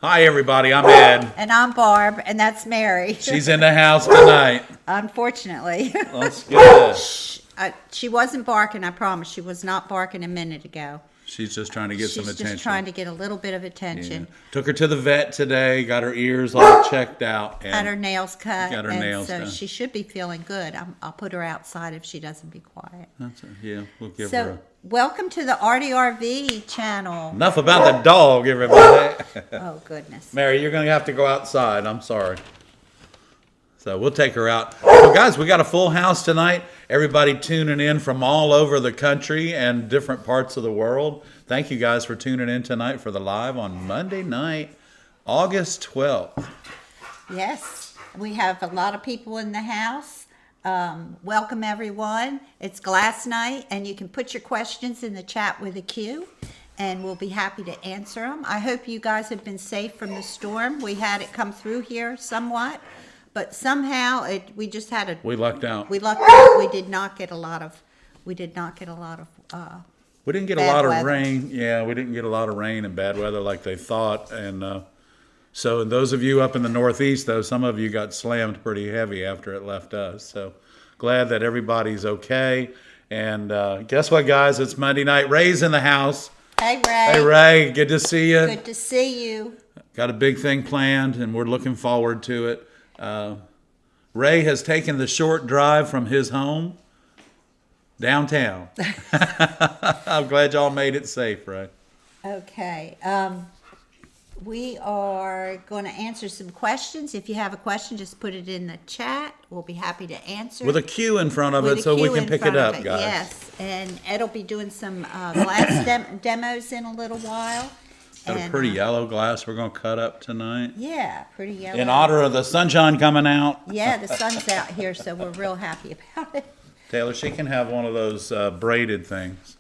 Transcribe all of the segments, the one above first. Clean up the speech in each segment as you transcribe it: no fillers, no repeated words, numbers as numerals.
Hi, everybody. I'm Ed. And I'm Barb, and that's Mary. She's in the house tonight. Unfortunately. Let's get Shh. She wasn't barking, I promise. She was not barking a minute ago. She's just trying to get some attention. She's just trying to get a little bit of attention. Yeah. Took her to the vet today, got her ears all checked out. And had her nails cut. Got her nails so done. She should be feeling good. I'll put her outside if she doesn't be quiet. Yeah, we'll give her a... Welcome to the ARTyRV channel. Enough about the dog, everybody. Oh, goodness. Mary, you're going to have to go outside. I'm sorry. So we'll take her out. So guys, we got a full house tonight. Everybody tuning in from all over the country and different parts of the world. Thank you guys for tuning in tonight for the live on Monday night, August 12th. Yes, we have a lot of people in the house. Welcome everyone. It's glass night, and you can put your questions in the chat with a Q, and we'll be happy to answer them. I hope you guys have been safe from the storm. We had it come through here somewhat, but somehow we just had a... We lucked out. We lucked out. We did not get a lot of... We didn't get a lot of rain. Yeah, we didn't get a lot of rain and bad weather like they thought. And so those of you up in the Northeast, though, some of you got slammed pretty heavy after it left us. So glad that everybody's okay. And guess what, guys? It's Monday night. Ray's in the house. Hey, Ray. Hey, Ray. Good to see you. Good to see you. Got a big thing planned, and we're looking forward to it. Ray has taken the short drive from his home downtown. I'm glad y'all made it safe, Ray. Okay. We are going to answer some questions. If you have a question, just put it in the chat. We'll be happy to answer. With a Q in front of it so we can pick it up, guys. Yes, and Ed will be doing some glass demos in a little while. Got a pretty yellow glass we're going to cut up tonight. Yeah, pretty yellow. In honor of the sunshine coming out. Yeah, the sun's out here, so we're real happy about it. Taylor, she can have one of those braided things.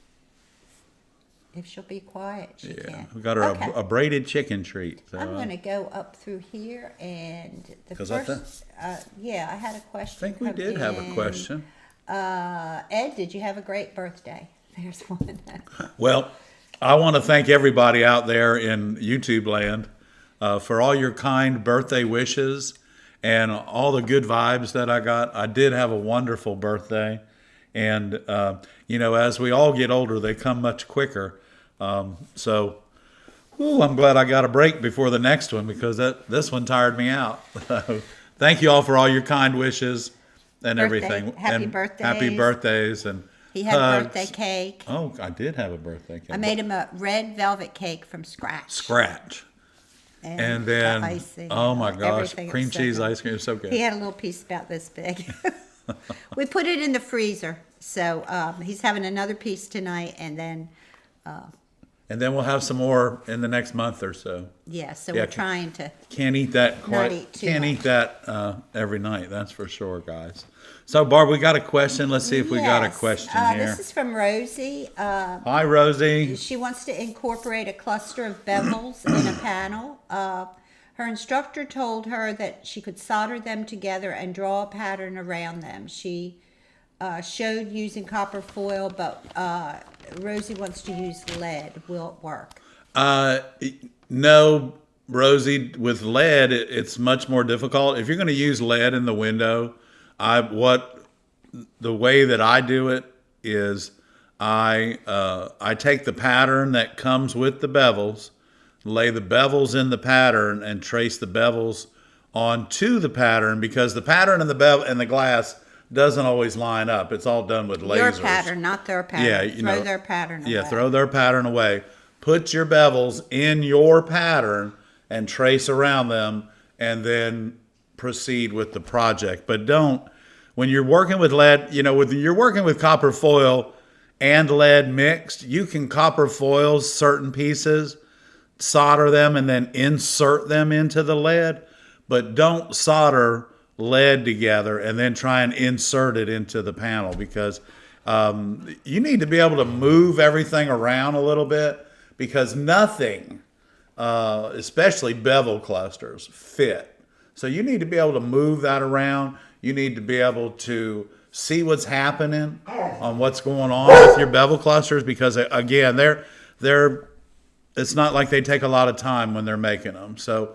If she'll be quiet, she can. We got her a braided chicken treat. So, I'm going to go up through here, and the first, yeah, I had a question. I think we did have a question. Ed, did you have a great birthday? There's one. Well, I want to thank everybody out there in YouTube land for all your kind birthday wishes and all the good vibes that I got. I did have a wonderful birthday. And, you know, as we all get older, they come much quicker. So I'm glad I got a break before the next one because this one tired me out. Thank you all for all your kind wishes and everything. Happy birthdays. Happy birthdays. And he had a birthday cake. Oh, I did have a birthday cake. I made him a red velvet cake from scratch. And then, icing, oh my gosh, cream cheese ice cream is so good. He had a little piece about this big. We put it in the freezer, so he's having another piece tonight, and then we'll have some more in the next month or so. Yeah, so we're trying to can't eat that quite. Eat that every night. That's for sure, guys. So, Barb, we got a question. Let's see if we got a question here. This is from Rosie. Hi, Rosie. She wants to incorporate a cluster of bevels in a panel. Her instructor told her that she could solder them together and draw a pattern around them. She showed using copper foil, but Rosie wants to use lead. Will it work? No, Rosie. With lead, it's much more difficult. If you're going to use lead in the window, the way that I do it is I take the pattern that comes with the bevels, lay the bevels in the pattern, and trace the bevels onto the pattern because the pattern and the bevel and the glass doesn't always line up. It's all done with lasers. Your pattern, not their pattern. Yeah, throw their pattern away. Yeah, throw their pattern away. Put your bevels in your pattern and trace around them, and then proceed with the project. But don't, when you're working with lead, you know, when you're working with copper foil and lead mixed, you can copper foil certain pieces, solder them, and then insert them into the lead. But don't solder lead together and then try and insert it into the panel because you need to be able to move everything around a little bit because nothing, especially bevel clusters, fit. So you need to be able to move that around. You need to be able to see what's happening on what's going on with your bevel clusters because, again, they're it's not like they take a lot of time when they're making them. So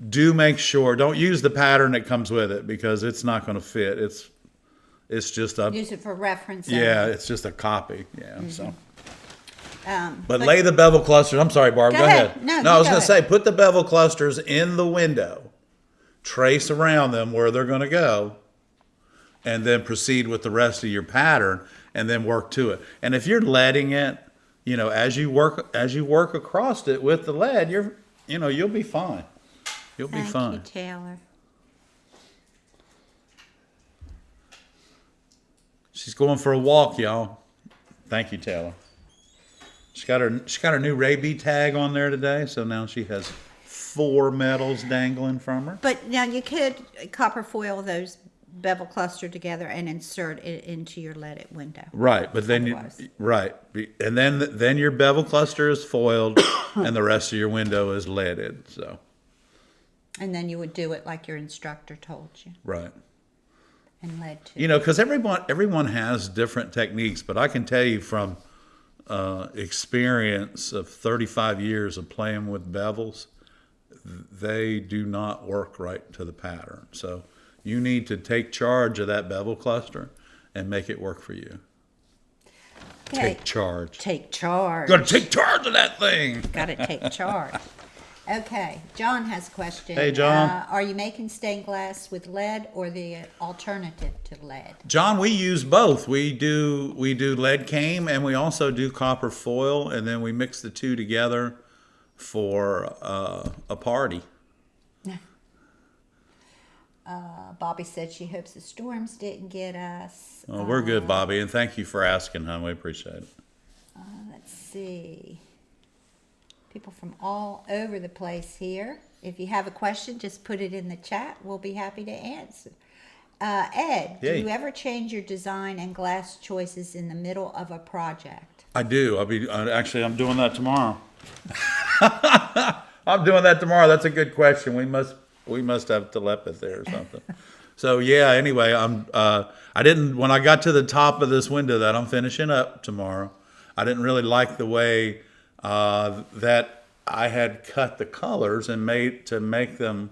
do make sure, don't use the pattern that comes with it because it's not going to fit. It's just a, Use it for reference. yeah, it's just a copy. Yeah. So. But But lay the bevel clusters. I'm sorry, Barb. Go ahead. No, I was go going to say, put the bevel clusters in the window, trace around them where they're going to go, and then proceed with the rest of your pattern, and then work to it. And if you're leading it, you know, as you work across it with the lead, you'll be fine. You'll be fine. Thank you, Taylor. She's going for a walk, y'all. Thank you, Taylor. She got her new Raby tag on there today, so now she has 4 medals dangling from her. But now you could copper foil those bevel cluster together and insert it into your leaded window. Right, but then and then your bevel cluster is foiled, and the rest of your window is leaded. So. And then you would do it like your instructor told you. Right. And lead too. You know, because everyone has different techniques, but I can tell you from experience of 35 years of playing with bevels, they do not work right to the pattern. So you need to take charge of that bevel cluster and make it work for you. Okay. Take charge. Take charge. Got to take charge of that thing. Got to take charge. Okay, John has a question. Hey, John. Are you making stained glass with lead or the alternative to lead? John, we use both. We do lead came and we also do copper foil, and then we mix the two together for a party. Bobby said she hopes the storms didn't get us. Oh, we're good, Bobby, and thank you for asking, hon. We appreciate it. Let's see. People from all over the place here. If you have a question, just put it in the chat. We'll be happy to answer. Ed, do you ever change your design and glass choices in the middle of a project? I do. I'm doing that tomorrow. I'm doing that tomorrow. That's a good question. We must have telepathy or something. So yeah. Anyway, when I got to the top of this window that I'm finishing up tomorrow, I didn't really like the way that I had cut the colors and make them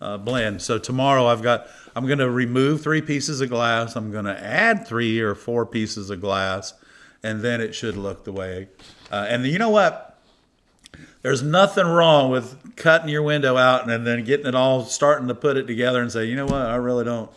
blend. So tomorrow I'm going to remove 3 pieces of glass. I'm going to add 3 or 4 pieces of glass, and then it should look the way. And you know what? There's nothing wrong with cutting your window out and then getting it all, starting to put it together and say, you know what? I really don't.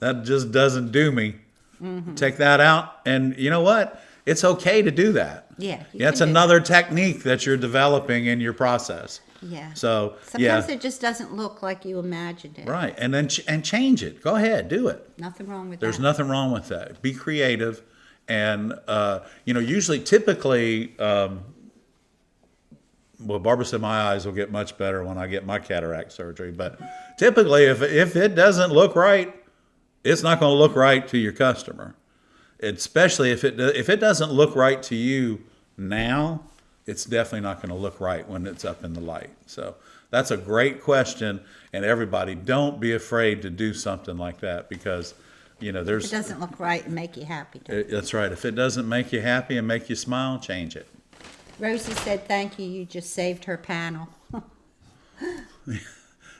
That just doesn't do me. Mm-hmm. Take that out, and you know what? It's okay to do that. Yeah. It's another technique that you're developing in your process. Yeah. So sometimes it just doesn't look like you imagined it. Right, and then change it. Go ahead, do it. Nothing wrong with There's that. nothing wrong with that. Be creative, and typically, well, Barbara said my eyes will get much better when I get my cataract surgery. But typically, if it doesn't look right, it's not going to look right to your customer. Especially if it doesn't look right to you now, it's definitely not going to look right when it's up in the light. So that's a great question, and everybody, don't be afraid to do something like that because, there's. If it doesn't look right and make you happy. That's right. If it doesn't make you happy and make you smile, change it. Rosie said, "Thank you. You just saved her panel."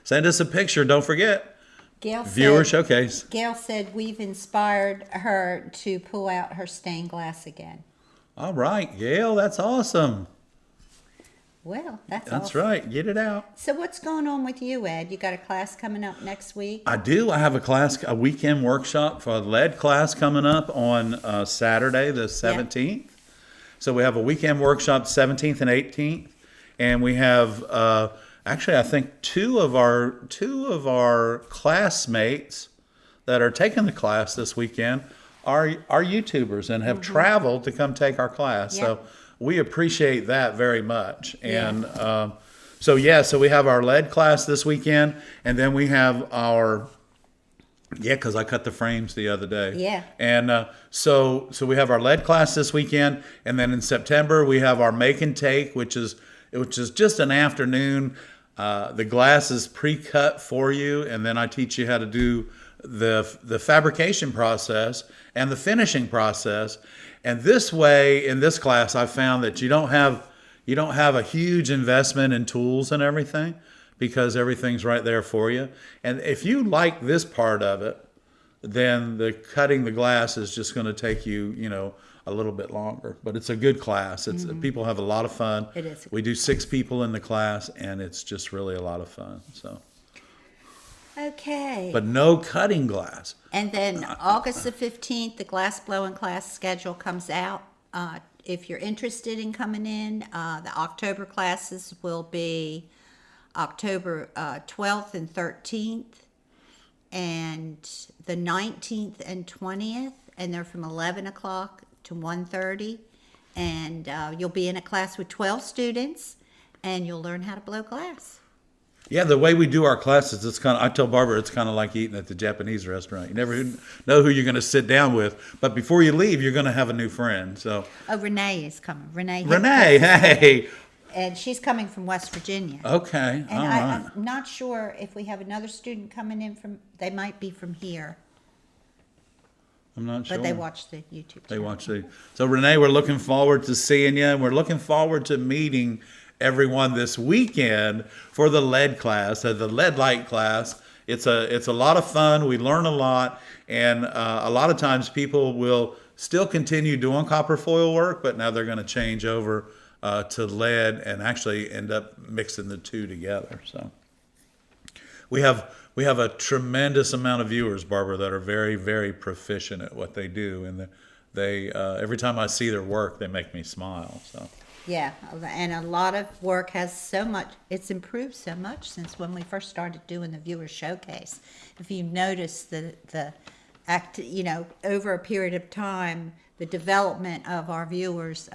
Send us a picture. Don't forget. Viewer showcase. Gail said we've inspired her to pull out her stained glass again. All right, Gail, that's awesome. Well, that's awesome. Right. Get it out. So what's going on with you, Ed? You got a class coming up next week? I do. I have a weekend workshop for a lead class coming up on Saturday, the 17th. Yeah. So we have a weekend workshop 17th and 18th, and we have actually I think two of our classmates that are taking the class this weekend are YouTubers and have traveled to come take our class. Yeah. So we appreciate that very much. And so we have our lead class this weekend, and then we have our because I cut the frames the other day. Yeah. And so we have our lead class this weekend, and then in September we have our make and take, which is just an afternoon. The glass is pre-cut for you, and then I teach you how to do the fabrication process and the finishing process. And this way, in this class, I found that you don't have you don't have a huge investment in tools and everything because everything's right there for you. And if you like this part of it, then the cutting the glass is just going to take you, a little bit longer. But it's a good class. It's people have a lot of fun. It is. We do 6 people in the class, and it's just really a lot of fun. So. Okay. But no cutting glass. And then August the 15th, the glass blowing class schedule comes out. If you're interested in coming in, the October classes will be October 12th and 13th, and the 19th and 20th, and they're from 11 o'clock to 1:30, and you'll be in a class with 12 students, and you'll learn how to blow glass. Yeah, the way we do our classes, I tell Barbara, it's kind of like eating at the Japanese restaurant. You never know who you're going to sit down with, but before you leave, you're going to have a new friend. So. Oh, Renee is coming. Renee, hey. And she's coming from West Virginia. Okay, And all right. I'm not sure if we have another student coming in they might be from here, I'm not sure. but they watch the YouTube channel. So Renee, we're looking forward to seeing you, and we're looking forward to meeting everyone this weekend for the lead class, the lead light class. It's a lot of fun. We learn a lot, and a lot of times people will still continue doing copper foil work, but now they're going to change over to lead and actually end up mixing the two together. So we have a tremendous amount of viewers, Barbara, that are very, very proficient at what they do, and they every time I see their work, they make me smile. So. Yeah, and a lot of work it's improved so much since when we first started doing the viewer showcase. If you notice the act, over a period of time, the development of our viewers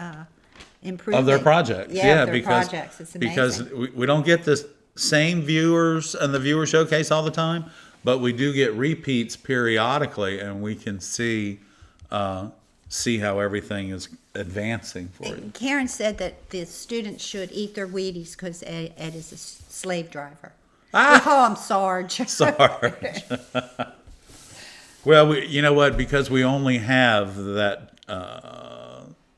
improving. Of their projects. Yeah, because projects. It's because amazing. we don't get the same viewers in the viewer showcase all the time, but we do get repeats periodically, and we can see how everything is advancing for you. Karen said that the students should eat their Wheaties because Ed is a slave driver. We call him Sarge. Sarge. Well, you know what? Because we only have that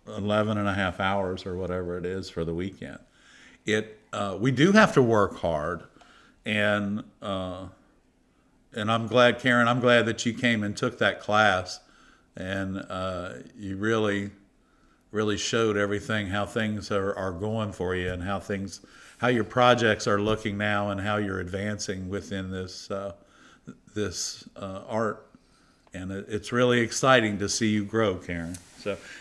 11 and a half hours or whatever it is for the weekend, we do have to work hard, and I'm glad, Karen, that you came and took that class, and you really showed everything, how things are going for you, and how your projects are looking now, and how you're advancing within this art. And it's really exciting to see you grow, Karen.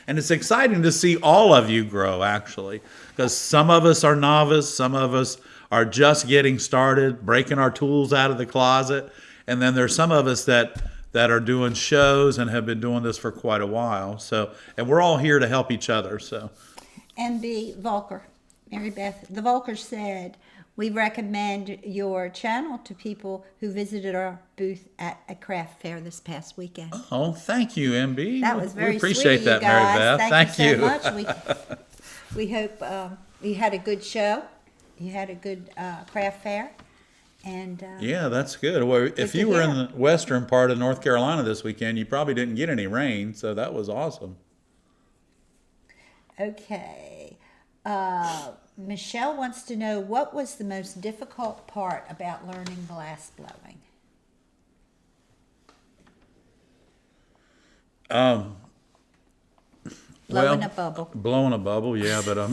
And it's exciting to see all of you grow, actually, because some of us are novice, some of us are just getting started, breaking our tools out of the closet, and then there's some of us that are doing shows and have been doing this for quite a while. And we're all here to help each other. So. MB Volker, Mary Beth, the Volker said, we recommend your channel to people who visited our booth at a craft fair this past weekend. Oh, thank you, MB. That was very we appreciate sweet, that, you guys. Mary Beth. Thank you so much. We hope you had a good show. You had a good craft fair. And yeah, that's good. Well, if you were in the western part of North Carolina this weekend, you probably didn't get any rain, so that was awesome. Okay. Michelle wants to know, what was the most difficult part about learning glass blowing? Blowing a bubble. Blowing a bubble, yeah, but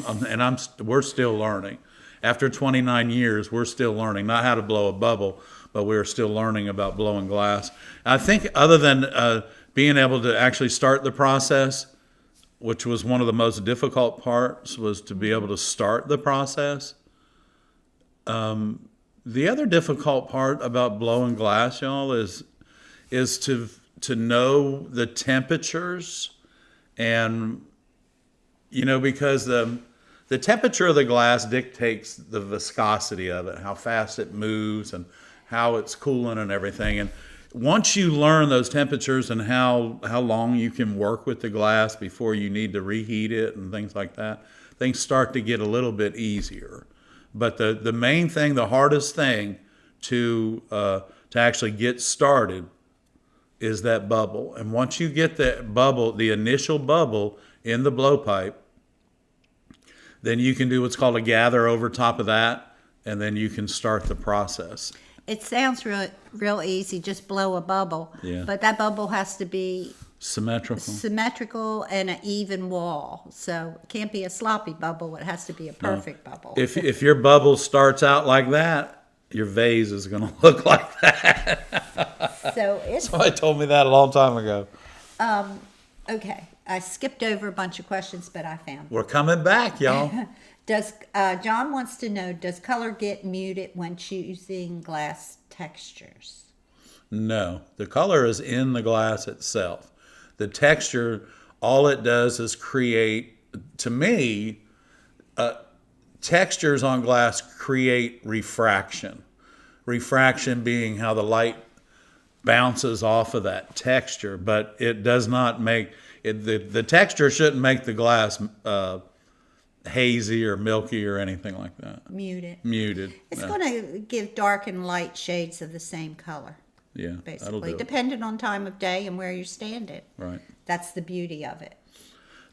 we're still learning. After 29 years, we're still learning, not how to blow a bubble, but we're still learning about blowing glass. I think other than being able to actually start the process, which was one of the most difficult parts, was to be able to start the process. The other difficult part about blowing glass, y'all, is to know the temperatures, and because the temperature of the glass dictates the viscosity of it, how fast it moves and how it's cooling and everything. And once you learn those temperatures and how long you can work with the glass before you need to reheat it and things like that, things start to get a little bit easier. But the main thing, the hardest thing to actually get started is that bubble. And once you get that bubble, the initial bubble in the blowpipe, Then you can do what's called a gather over top of that, and then you can start the process. It sounds real easy, just blow a bubble. Yeah. But that bubble has to be Symmetrical. and an even wall. So it can't be a sloppy bubble. It has to be a perfect bubble. If your bubble starts out like that, your vase is going to look like that. So it's Somebody told me that a long time ago. okay. I skipped over a bunch of questions, but I found them. We're coming back, y'all. Does John wants to know, does color get muted when choosing glass textures? No, the color is in the glass itself. The texture, all it does is create, to me, textures on glass create refraction. Refraction being how the light bounces off of that texture, but it does not make it. The texture shouldn't make the glass hazy or milky or anything like that. Muted. It's No. going to give dark and light shades of the same color, Yeah, that'll basically, do it. depending on time of day and where you're standing. Right. That's the beauty of it.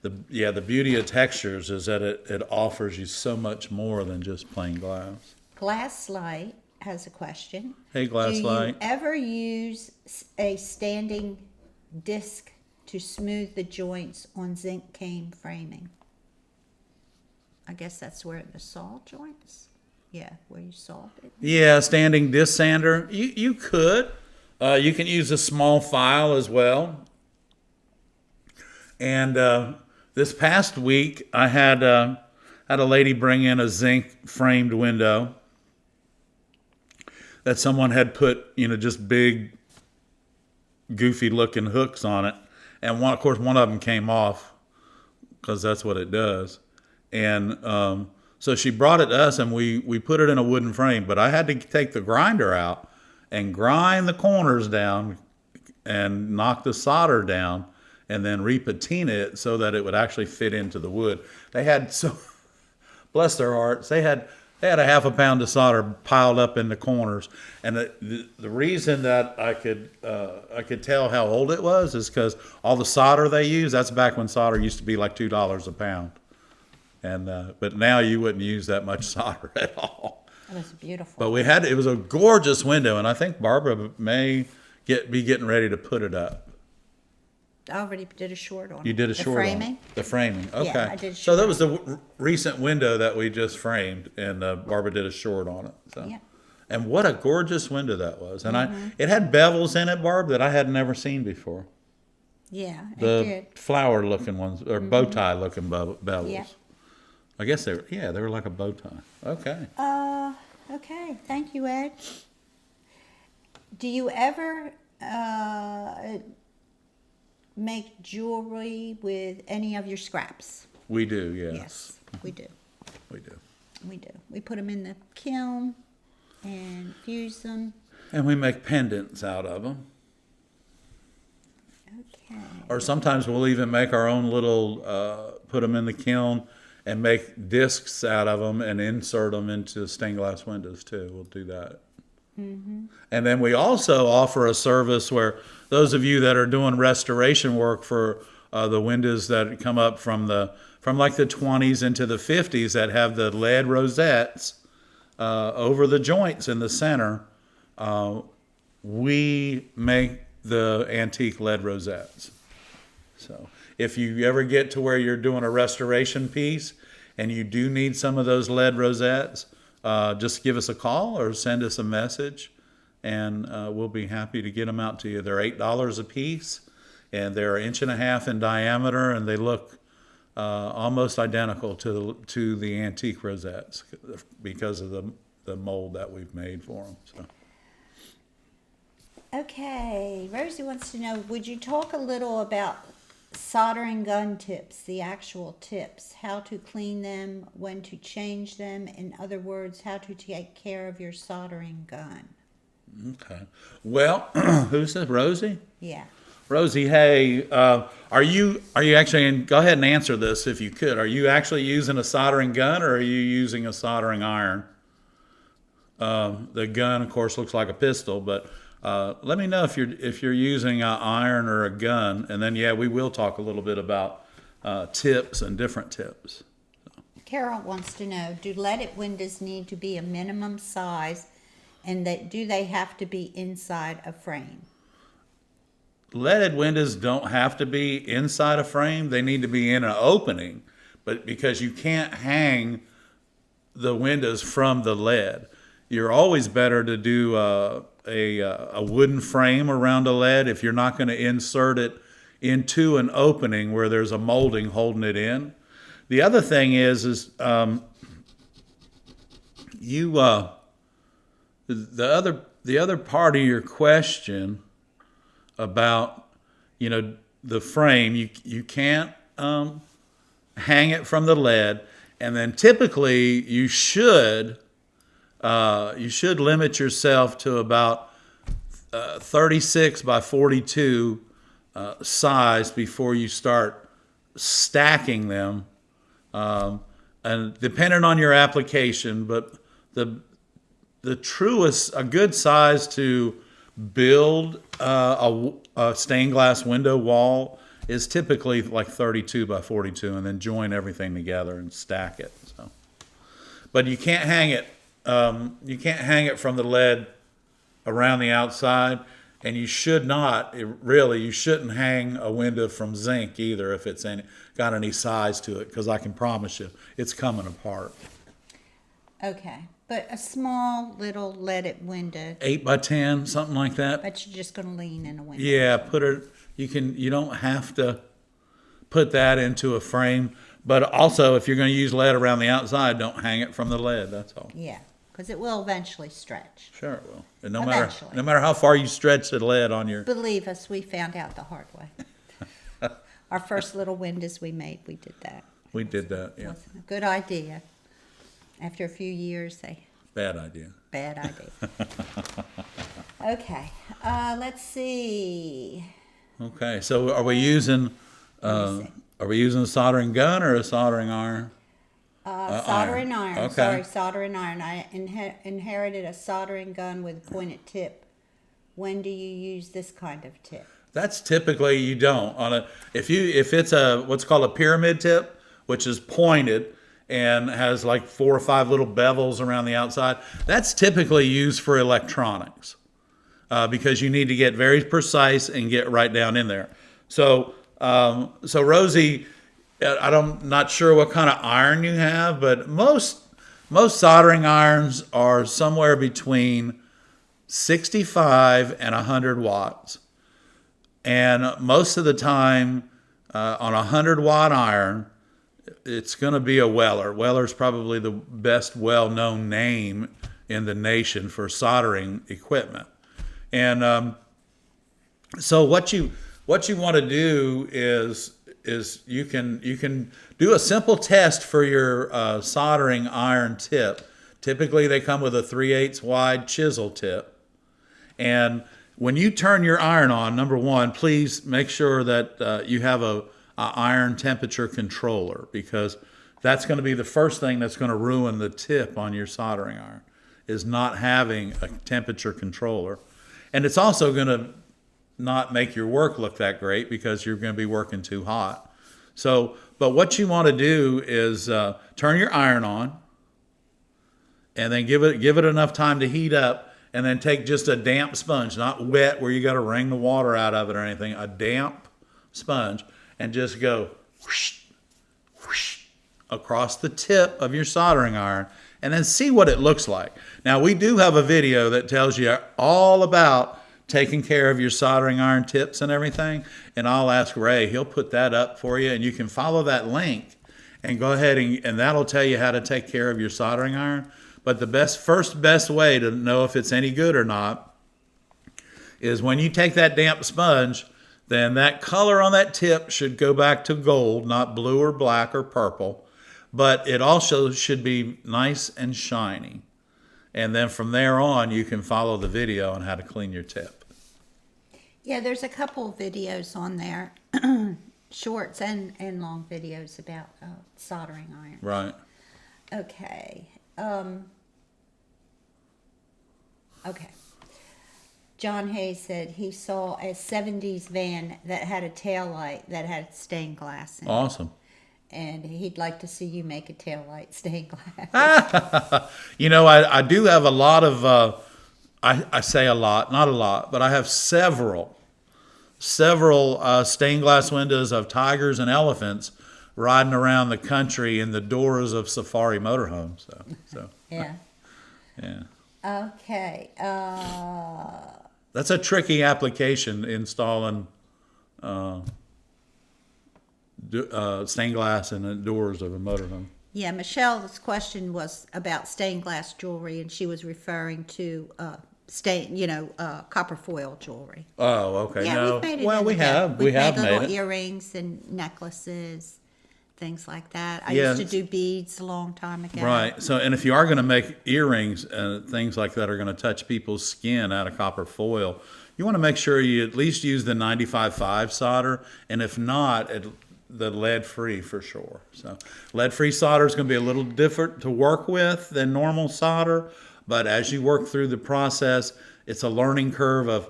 The beauty of textures is that it offers you so much more than just plain glass. Glass Light has a question. Hey, Glass Light. Do you ever use a standing disc to smooth the joints on zinc cane framing? I guess that's where the saw joints? Yeah, where you sawed it. Yeah, standing disc sander. You could. You can use a small file as well. And this past week, I had a lady bring in a zinc framed window that someone had put, just big, goofy looking hooks on it. And of course, one of them came off because that's what it does. And so she brought it to us, and we put it in a wooden frame. But I had to take the grinder out and grind the corners down and knock the solder down and then repatina it so that it would actually fit into the wood. They had bless their hearts, they had a half a pound of solder piled up in the corners. And the reason that I could tell how old it was is because all the solder they use, that's back when solder used to be like $2 a pound. And but now you wouldn't use that much solder at all. It was beautiful. But it was a gorgeous window, and I think Barbara may be getting ready to put it up. I already did a short on it. You did a short framing? on it. The framing. Okay. Yeah, I did a So short that was the recent window that we just framed, and Barbara did a short on it. So. Yeah. And what a gorgeous window that was. And it had bevels in it, Barb, that I had never seen before. Yeah, it The did. flower-looking ones, or bow tie-looking bevels. Yeah. I guess they were like a bow tie. Okay. Okay. Thank you, Ed. Do you ever make jewelry with any of your scraps? We do, yes. Yes, we do. We do. We do. We put them in the kiln and fuse them. And we make pendants out of them. Okay. Or sometimes we'll even make our own little, put them in the kiln and make discs out of them and insert them into stained glass windows too. We'll do that. Mm-hmm. And then we also offer a service where those of you that are doing restoration work for the windows that come up from like the 20s into the 50s that have the lead rosettes over the joints in the center, we make the antique lead rosettes. So if you ever get to where you're doing a restoration piece and you do need some of those lead rosettes, just give us a call or send us a message, and we'll be happy to get them out to you. They're $8 a piece, and they're 1.5 inches in diameter, and they look almost identical to the antique rosettes because of the mold that we've made for them. So. Okay, Rosie wants to know, would you talk a little about soldering gun tips, the actual tips, how to clean them, when to change them, in other words, how to take care of your soldering gun? Okay. Well, who's this, Rosie? Yeah. Rosie, hey, are you actually, and go ahead and answer this if you could, are you actually using a soldering gun or are you using a soldering iron? The gun, of course, looks like a pistol, but let me know if you're using an iron or a gun, and then we will talk a little bit about tips and different tips. Carol wants to know, do leaded windows need to be a minimum size, and do they have to be inside a frame? Leaded windows don't have to be inside a frame. They need to be in an opening, but because you can't hang the windows from the lead, you're always better to do a wooden frame around a lead if you're not going to insert it into an opening where there's a molding holding it in. The other thing is the other part of your question about, the frame, you can't hang it from the lead, and then typically you should limit yourself to about 36 by 42 size before you start stacking them, and depending on your application, but the truest, a good size to build a stained glass window wall is typically like 32 by 42, and then join everything together and stack it. So, but you can't hang it. You can't hang it from the lead around the outside, and you should not. You shouldn't hang a window from zinc either if it's got any size to it, because I can promise you it's coming apart. Okay, but a small little leaded window. 8 by 10, something like that. But you're just going to lean in a window. Yeah, put it. You don't have to put that into a frame, but also if you're going to use lead around the outside, don't hang it from the lead. That's all. Yeah, because it will eventually stretch. Sure it will. And Eventually. no matter how far you stretch the lead on your. Believe us, we found out the hard way. Our first little windows we made, we did that. We did that. Yeah. Wasn't a good idea. After a few years, Bad idea. bad idea. Okay, let's see. Okay, so are we using a soldering gun or a soldering iron? Soldering iron. Okay. Sorry, soldering iron. I inherited a soldering gun with a pointed tip. When do you use this kind of tip? That's typically you don't if it's what's called a pyramid tip, which is pointed and has like 4 or 5 little bevels around the outside. That's typically used for electronics because you need to get very precise and get right down in there. So Rosie, I'm not sure what kind of iron you have, but most soldering irons are somewhere between 65 and 100 watts. And most of the time on a 100-watt iron, it's going to be a Weller. Weller's probably the best well-known name in the nation for soldering equipment. And so what you want to do is you can do a simple test for your soldering iron tip. Typically, they come with a 3/8 wide chisel tip. And when you turn your iron on, number one, please make sure that you have a iron temperature controller, because that's going to be the first thing that's going to ruin the tip on your soldering iron, is not having a temperature controller. And it's also going to not make your work look that great because you're going to be working too hot. So, but what you want to do is turn your iron on, and then give it enough time to heat up, and then take just a damp sponge, not wet where you got to wring the water out of it or anything, a damp sponge, and just go whoosh, whoosh, across the tip of your soldering iron, and then see what it looks like. Now, we do have a video that tells you all about taking care of your soldering iron tips and everything, and I'll ask Ray. He'll put that up for you, and you can follow that link and go ahead and that'll tell you how to take care of your soldering iron. But the best way to know if it's any good or not is when you take that damp sponge, then that color on that tip should go back to gold, not blue or black or purple, but it also should be nice and shiny. And then from there on, you can follow the video on how to clean your tip. Yeah, there's a couple of videos on there, shorts and long videos about soldering iron. Right. Okay. Okay. John Hayes said he saw a 70s van that had a tail light that had stained glass in it. Awesome. and he'd like to see you make a taillight stained glass. You know, I do have a lot of, I say a lot, not a lot, but I have several stained glass windows of tigers and elephants riding around the country in the doors of safari motorhomes. So Yeah. yeah. Okay. That's a tricky application, installing stained glass in the doors of a motorhome. Yeah, Michelle's question was about stained glass jewelry, and she was referring to copper foil jewelry. Oh, okay. Yeah, No. we've made it. Well, we have made little it. earrings and necklaces, things like that. I Yeah. used to do beads a long time ago. Right. So, and if you are going to make earrings and things like that are going to touch people's skin out of copper foil, you want to make sure you at least use the 95.5 solder, and if not, the lead-free for sure. So, lead-free solder is going to be a little different to work with than normal solder, but as you work through the process, it's a learning curve of,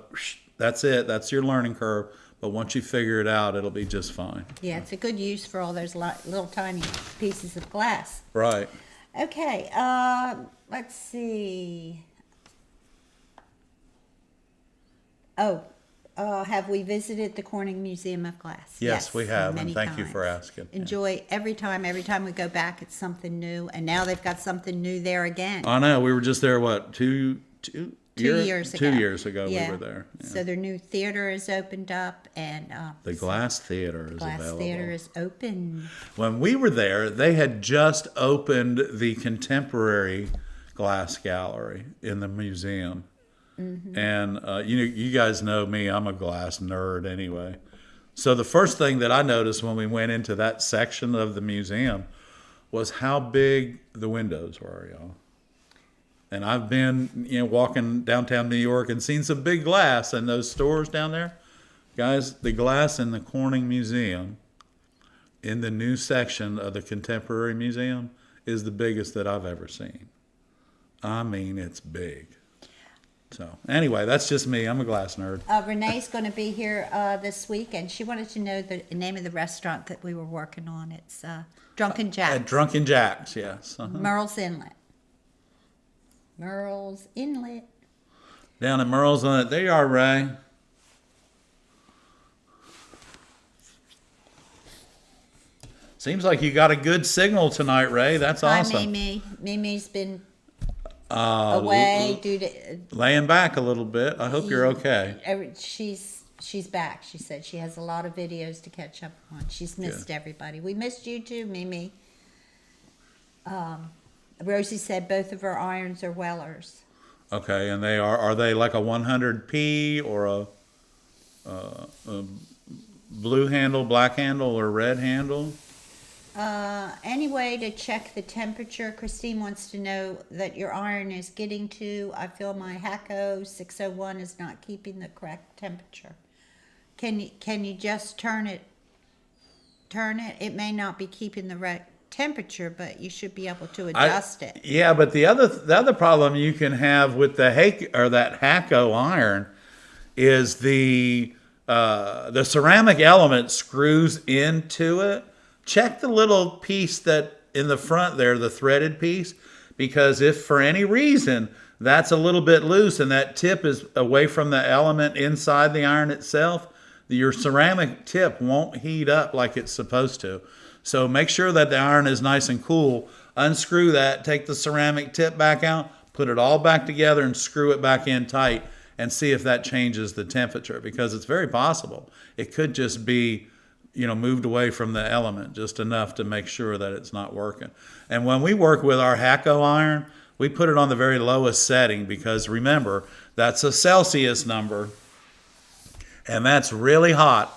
that's it, that's your learning curve. But once you figure it out, it'll be just fine. Yeah, it's a good use for all those little tiny pieces of glass. Right. Okay, let's see. Oh, have we visited the Corning Museum of Glass? Yes, we have, and many thank you for times. asking. Enjoy every time we go back, it's something new, and now they've got something new there again. I know, we were just there, what, 2 years ago. 2 years ago Yeah. we were there. Yeah. So their new theater is opened up, and The Glass Theater is Glass available. Theater is open. When we were there, they had just opened the contemporary glass gallery in the museum. Mm-hmm. And you guys know me, I'm a glass nerd anyway. So the first thing that I noticed when we went into that section of the museum was how big the windows were, y'all. And I've been, walking downtown New York and seen some big glass in those stores down there. Guys, the glass in the Corning Museum in the new section of the Contemporary Museum is the biggest that I've ever seen. I mean, it's big. So anyway, that's just me. I'm a glass nerd. Renee's going to be here this week, and she wanted to know the name of the restaurant that we were working on. It's Drunken Jack's. At Drunken Jack's, yes. Merls Inlet. Merls Inlet. Down at Merls Inlet. There you are, Ray. Seems like you got a good signal tonight, Ray. That's awesome. Hi, Mimi. Mimi's been away due to laying back a little bit. I hope you're okay. She's back. She said she has a lot of videos to catch up on. She's missed everybody. We missed you too, Mimi. Rosie said both of her irons are Wellers. Okay, and are they like a 100p or a blue handle, black handle, or red handle? Any way to check the temperature? Christine wants to know that your iron is getting to. I feel my Hacko 601 is not keeping the correct temperature. Can you just turn it? It may not be keeping the right temperature, but you should be able to adjust it. Yeah, but the other problem you can have with that Hacko iron is the ceramic element screws into it. Check the little piece that in the front there, the threaded piece, because if for any reason that's a little bit loose and that tip is away from the element inside the iron itself, your ceramic tip won't heat up like it's supposed to. So make sure that the iron is nice and cool. Unscrew that, take the ceramic tip back out, put it all back together and screw it back in tight and see if that changes the temperature, because it's very possible. It could just be moved away from the element just enough to make sure that it's not working. And when we work with our Hacko iron, we put it on the very lowest setting, because remember, that's a Celsius number, and that's really hot.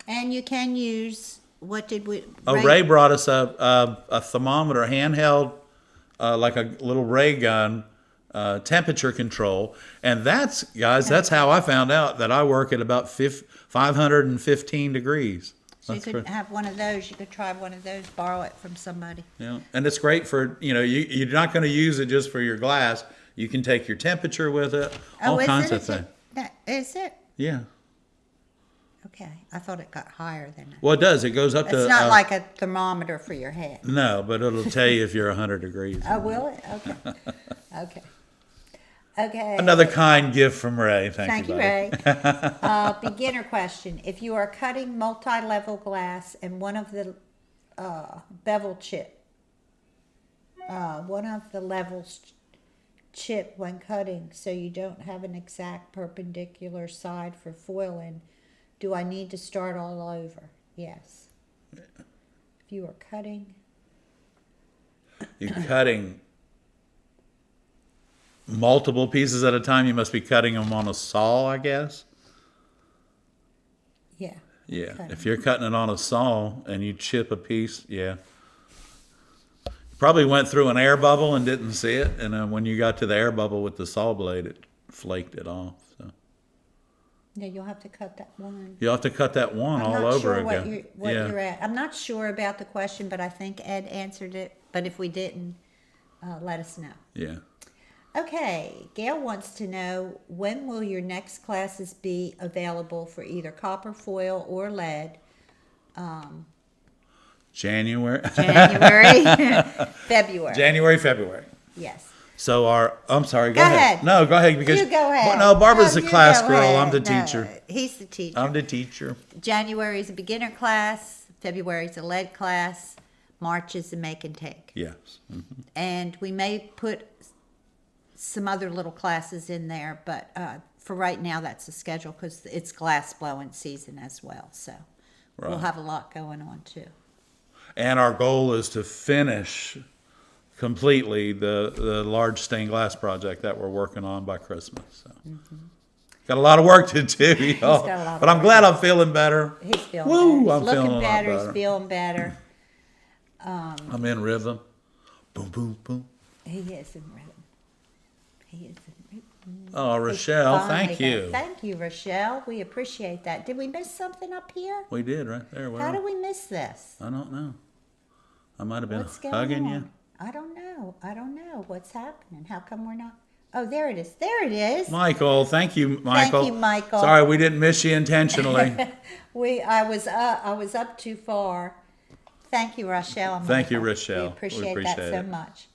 And you can use, what did we... Ray brought us a thermometer, handheld, like a little ray gun, temperature control. And that's how I found out that I work at about 515 degrees. So you could have one of those. You could try one of those, borrow it from somebody. Yeah, and it's great for, you're not going to use it just for your glass. You can take your temperature with it, all kinds of things. Is it? Yeah. Okay, I thought it got higher than that. Well, it does. It goes up to. It's not like a thermometer for your head. No, but it'll tell you if you're 100 degrees. Oh, will it? Okay. Okay. Okay. Another kind gift from Ray. Thank you, Ray. buddy. Beginner question. If you are cutting multi-level glass and one of the bevel chip, one of the levels chip when cutting, so you don't have an exact perpendicular side for foiling, do I need to start all over? Yes. If you are cutting. You're cutting multiple pieces at a time. You must be cutting them on a saw, I guess. Yeah. Yeah. Cutting. If you're cutting it on a saw and you chip a piece, yeah. Probably went through an air bubble and didn't see it, and then when you got to the air bubble with the saw blade, it flaked it off. So Yeah, you'll have to cut that one. you'll have to cut that one I'm all not over sure again. what you're at. I'm not sure about the question, but I think Ed answered it. But if we didn't, let us know. Yeah. Okay, Gail wants to know, when will your next classes be available for either copper foil or lead? January. January, February. January, February. Yes. So I'm sorry. Go ahead. No, go ahead because You go ahead. Well, no, Barbara's the you class go girl. ahead. I'm the No, teacher. He's the teacher. I'm the teacher. January is a beginner class. February is a lead class. March is a make and take. Yes. And we may put some other little classes in there, but for right now, that's the schedule because it's glass blowing season as well. So we'll Right. have a lot going on too. And our goal is to finish completely the large stained glass project that we're working on by Christmas. So. Got a lot of work to do, y'all. got a lot of But I'm work. glad I'm feeling better. He's feeling Woo, better. I'm He's feeling looking a lot better. better. He's feeling better. I'm in rhythm. Boom, boom, boom. He is in rhythm. He is in rhythm. Oh, Rochelle, Finally thank got- you. Thank you, Rochelle. We appreciate that. Did we miss something up here? We did right there. How did we miss this? I don't know. I might have been What's going hugging on? you. I don't know. I don't know what's happening. How come we're not? Oh, there it is. There it is. Michael, thank you, Michael. you, Michael. Sorry, we didn't miss you intentionally. I was up too far. Thank you, Rochelle. and Thank you, Michael. Rochelle. We We appreciate, appreciate that so it. much.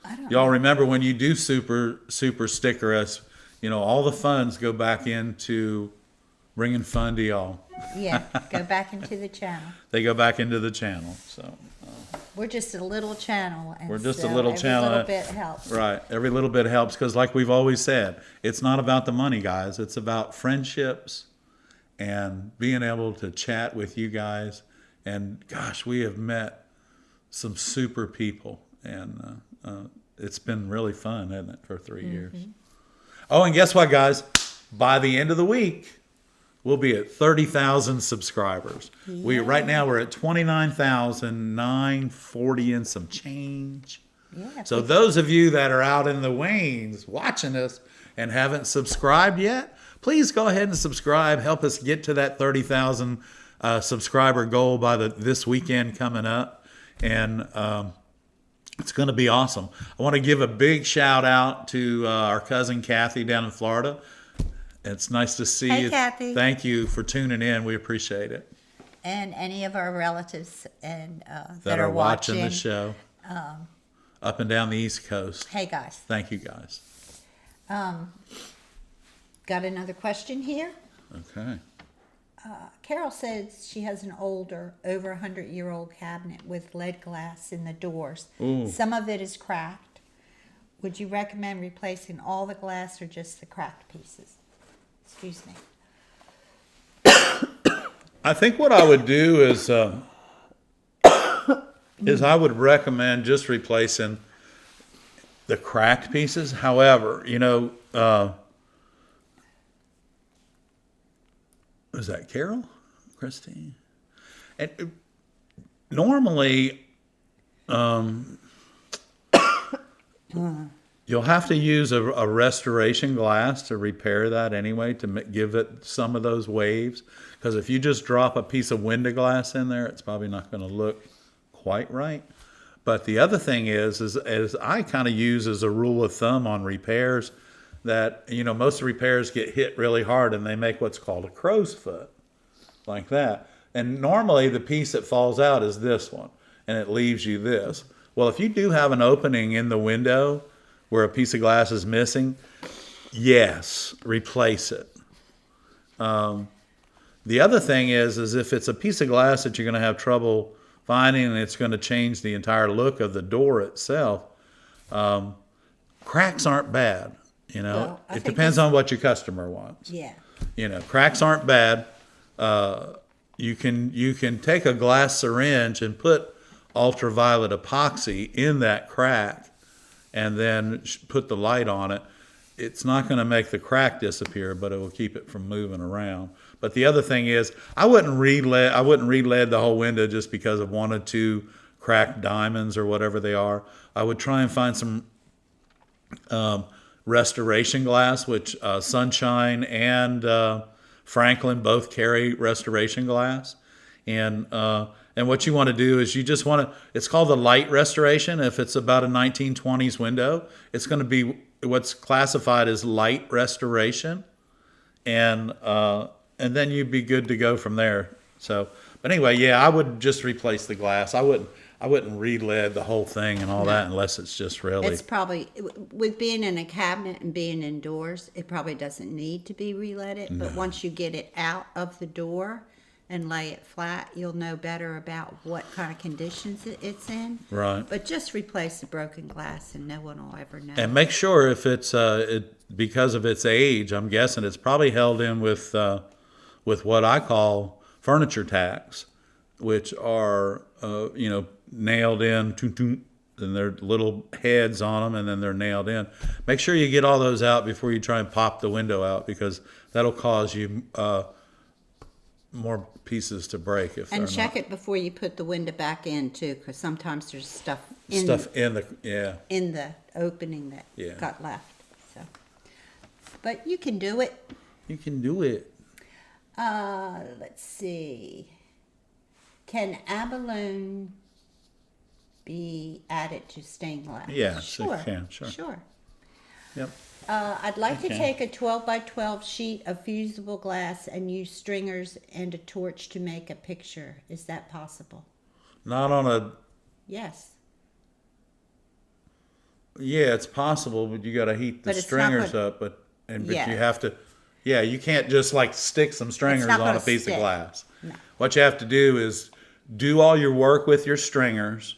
I don't Y'all know. remember when you do super sticker us, all the funds go back into bringing fun to y'all. Yeah, go back into the channel. They go back into the channel. So, We're just a little channel. And We're just a so little every channel. little bit helps. right. Every little bit helps because like we've always said, it's not about the money, guys. It's about friendships and being able to chat with you guys. And gosh, we have met some super people. And it's been really fun, hasn't it, for 3 years? Oh, and guess what, guys? By the end of the week, we'll be at 30,000 subscribers. Right now we're at 29,940 and some change. Yeah. So those of you that are out in the wings watching us and haven't subscribed yet, please go ahead and subscribe. Help us get to that 30,000 subscriber goal by this weekend coming up. And it's going to be awesome. I want to give a big shout out to our cousin Kathy down in Florida. It's nice to see Hey, you. Kathy. Thank you for tuning in. We appreciate it. And any of our relatives and That are watching the show up and down the East Coast. Hey, guys. Thank you, guys. Got another question here. Okay. Carol says she has an older, over 100-year-old cabinet with lead glass in the doors. Ooh. Some of it is cracked. Would you recommend replacing all the glass or just the cracked pieces? Excuse me. I think what I would do is I would recommend just replacing the cracked pieces. However, was that Carol? Christine? And normally, you'll have to use a restoration glass to repair that anyway, to give it some of those waves. Because if you just drop a piece of window glass in there, it's probably not going to look quite right. But the other thing is I kind of use as a rule of thumb on repairs, that, most repairs get hit really hard and they make what's called a crow's foot, like that. And normally the piece that falls out is this one, and it leaves you this. Well, if you do have an opening in the window where a piece of glass is missing, yes, replace it. The other thing is if it's a piece of glass that you're going to have trouble finding and it's going to change the entire look of the door itself, cracks aren't bad. Well, it depends on what your customer wants. Yeah. Cracks aren't bad. You can take a glass syringe and put ultraviolet epoxy in that crack and then put the light on it. It's not going to make the crack disappear, but it will keep it from moving around. But the other thing is, I wouldn't re-lead the whole window just because of 1 or 2 cracked diamonds or whatever they are. I would try and find some restoration glass, which Sunshine and Franklin both carry restoration glass. And what you want to do is it's called the light restoration. If it's about a 1920s window, it's going to be what's classified as light restoration. And then you'd be good to go from there. So, but anyway, yeah, I would just replace the glass. I wouldn't re-lead the whole thing and all that unless it's just really. It's probably, with being in a cabinet and being indoors, it probably doesn't need to be re-leaded. No. But once you get it out of the door and lay it flat, you'll know better about what kind of conditions it's in. Right. But just replace the broken glass and no one will ever know. And make sure if it's because of its age, I'm guessing it's probably held in with what I call furniture tacks, which are nailed in, and they're little heads on them, and then they're nailed in. Make sure you get all those out before you try and pop the window out, because that'll cause you more pieces to break. And check it before you put the window back in too, because sometimes there's stuff in the opening that got left. So, but you can do it. You can do it. Let's see. Can abalone be added to stained glass? Yeah, sure. It can. Sure. Yep. I'd like to take a 12 by 12 sheet of fusible glass and use stringers and a torch to make a picture. Is that possible? Not on a... Yes. Yeah, it's possible, but you got to heat the stringers up. But you have to... Yeah, you can't just stick some stringers on a piece of glass. No. What you have to do is do all your work with your stringers,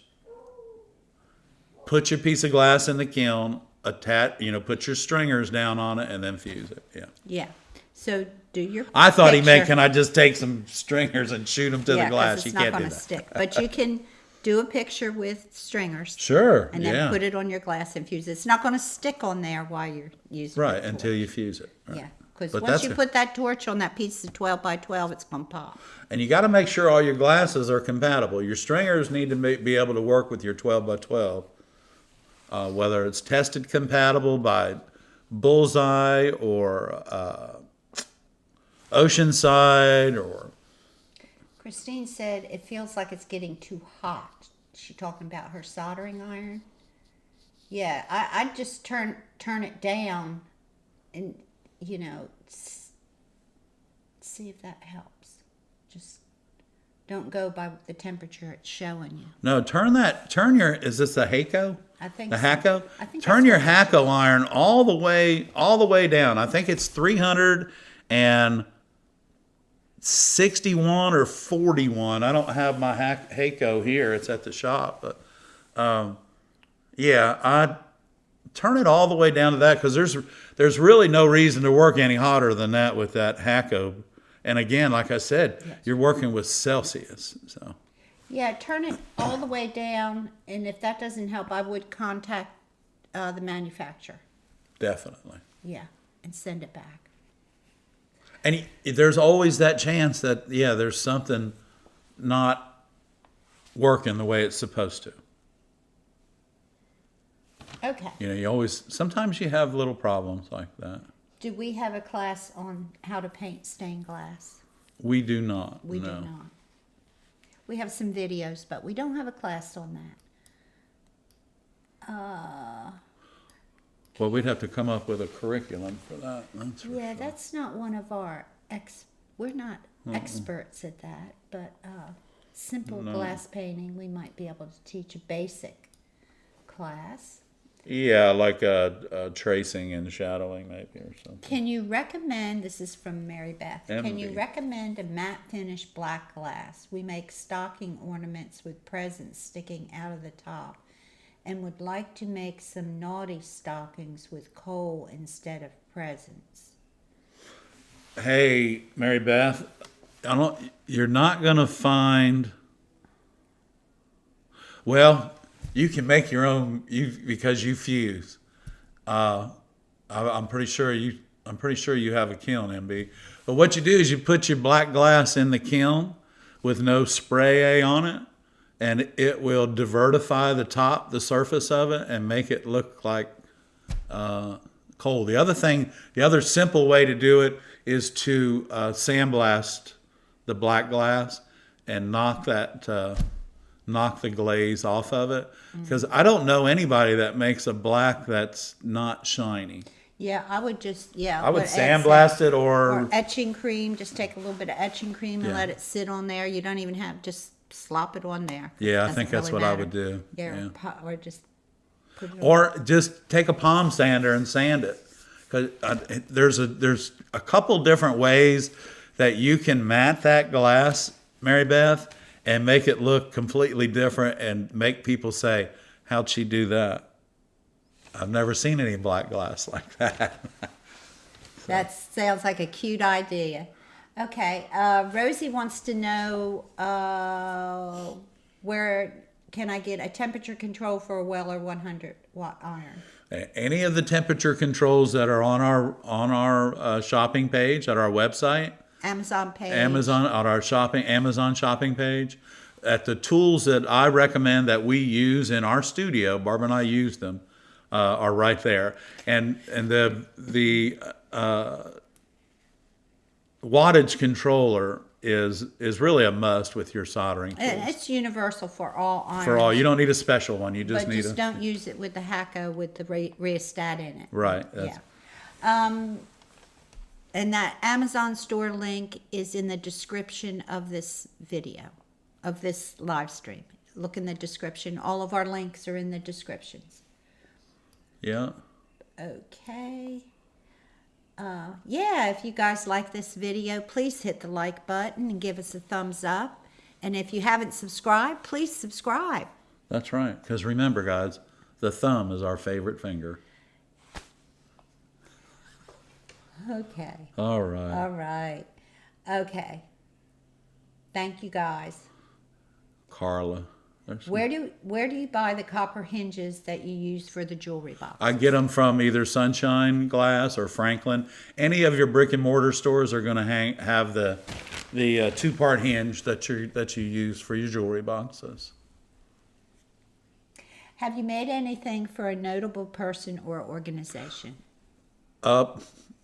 put your piece of glass in the kiln, put your stringers down on it, and then fuse it. Yeah. Yeah. So do your I thought he meant, can I just take some stringers and shoot them to the glass? You can't do that. It's not going to stick. But you can do a picture with stringers. Sure. And then put it on your glass and fuse it. It's not going to stick on there while you're using it. Right, until you fuse it. Right. Yeah. Because once you put that torch on that piece of 12 by 12, it's going to pop. And you got to make sure all your glasses are compatible. Your stringers need to be able to work with your 12 by 12. Whether it's tested compatible by Bullseye or Oceanside or... Christine said it feels like it's getting too hot. Is she talking about her soldering iron? Yeah, I'd just turn it down and... see if that helps. Just don't go by the temperature it's showing you. No, is this the Hako? I think the so. Hako? I think turn your Hako iron all the way down. I think it's 361 or 41. I don't have my Hako here. It's at the shop, but I'd turn it all the way down to that, because there's really no reason to work any hotter than that with that Hako. And again, like I said, you're working with Celsius. So yeah, turn it all the way down, and if that doesn't help, I would contact the manufacturer. Definitely. Yeah, and send it back. And there's always that chance that there's something not working the way it's supposed to. Okay. Sometimes you have little problems like that. Do we have a class on how to paint stained glass? We do not. We do not. We have some videos, but we don't have a class on that. Well, we'd have to come up with a curriculum for that. That's for Yeah, sure. that's not one of our we're not experts at that, but simple glass painting, we might be able to teach a basic class. Yeah, like tracing and shadowing maybe or something. Can you recommend, this is from Mary Beth, can you MB. recommend a matte finish black glass? We make stocking ornaments with presents sticking out of the top and would like to make some naughty stockings with coal instead of presents. Hey, Mary Beth, you're not going to find, well, you can make your own because you fuse. I'm pretty sure you have a kiln, MB. But what you do is you put your black glass in the kiln with no spray on it, and it will divertify the surface of it, and make it look like coal. The other simple way to do it is to sandblast the black glass and knock the glaze off of it, because I don't know anybody that makes a black that's not shiny. Yeah, I would sandblast it or etching cream. Just take a little bit of etching cream and let it sit on there. You don't even have, just slop it on there. Yeah, I think that's what I would do. Yeah, or just put it on. Or just take a palm sander and sand it. Because there's a couple different ways that you can matte that glass, Mary Beth, and make it look completely different and make people say, how'd she do that? I've never seen any black glass like that. That sounds like a cute idea. Okay, Rosie wants to know where can I get a temperature control for a Weller 100 watt iron? Any of the temperature controls that are on our shopping page at our website, Amazon page. Amazon shopping page. At the tools that I recommend that we use in our studio, Barb and I use them, are right there. And the wattage controller is really a must with your soldering tools. And it's universal for all irons. For all, you don't need a special one. You just but need just don't use it with the Hacko with the rheostat in it. Right. Yeah. And that Amazon store link is in the description of this video, of this live stream. Look in the description. All of our links are in the descriptions. Yeah. Okay. Yeah, if you guys like this video, please hit the like button and give us a thumbs up. And if you haven't subscribed, please subscribe. That's right. Because remember, guys, the thumb is our favorite finger. Okay. All right. All right. Okay. Thank you, guys. Carla. Where do you buy the copper hinges that you use for the jewelry box? I get them from either Sunshine Glass or Franklin. Any of your brick and mortar stores are going to have the two-part hinge that you use for your jewelry boxes. Have you made anything for a notable person or organization?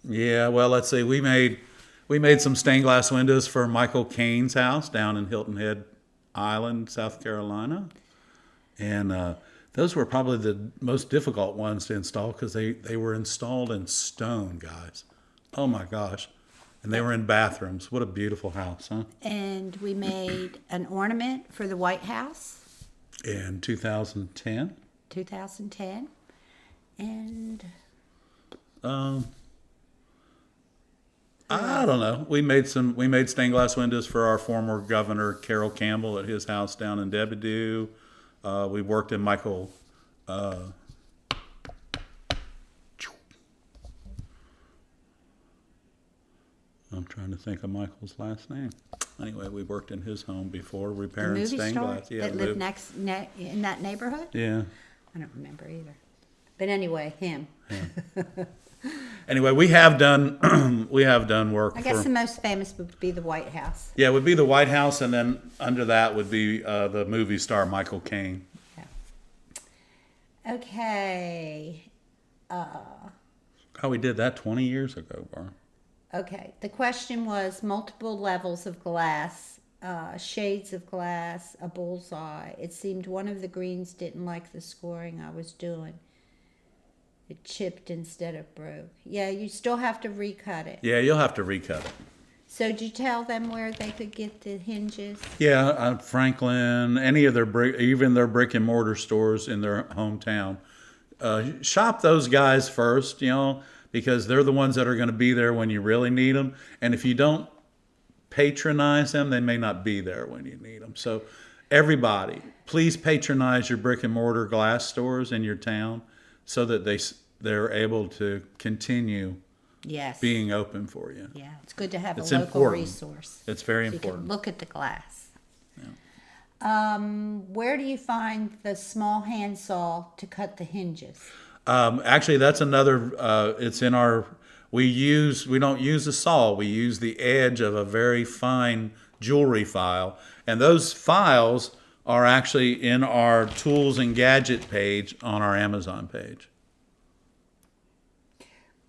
Yeah. Well, let's see. We made some stained glass windows for Michael Caine's house down in Hilton Head Island, South Carolina, and those were probably the most difficult ones to install because they were installed in stone, guys. Oh my gosh. And they were in bathrooms. What a beautiful house, huh? And we made an ornament for the White House In 2010. 2010. And I don't know. We made stained glass windows for our former governor, Carroll Campbell, at his house down in Debadew. We worked in Michael. I'm trying to think of Michael's last name. Anyway, we worked in his home before, the repairing movie stained star glass. Yeah, that lived in that neighborhood? Yeah. I don't remember either. But anyway, him. Anyway, we have done work. I guess the most famous would be the White House. Yeah, it would be the White House, and then under that would be the movie star Michael Caine. Yeah. Okay. Oh, we did that 20 years ago, Barb. Okay. The question was multiple levels of glass, shades of glass, a bullseye. It seemed one of the greens didn't like the scoring I was doing. It chipped instead of broke. Yeah, you still have to recut it. Yeah, you'll have to recut it. So did you tell them where they could get the hinges? Yeah, Franklin, any of their even their brick and mortar stores in their hometown. Shop those guys first, because they're the ones that are going to be there when you really need them. And if you don't patronize them, they may not be there when you need them. So everybody, please patronize your brick and mortar glass stores in your town so that they're able to continue Yes. being open for you. Yeah, it's good to have It's a local important. resource. It's very So you can important. look at the glass. Where do you find the small handsaw to cut the hinges? Actually, that's another. It's in our. We don't use a saw. We use the edge of a very fine jewelry file, and those files are actually in our tools and gadget page on our Amazon page.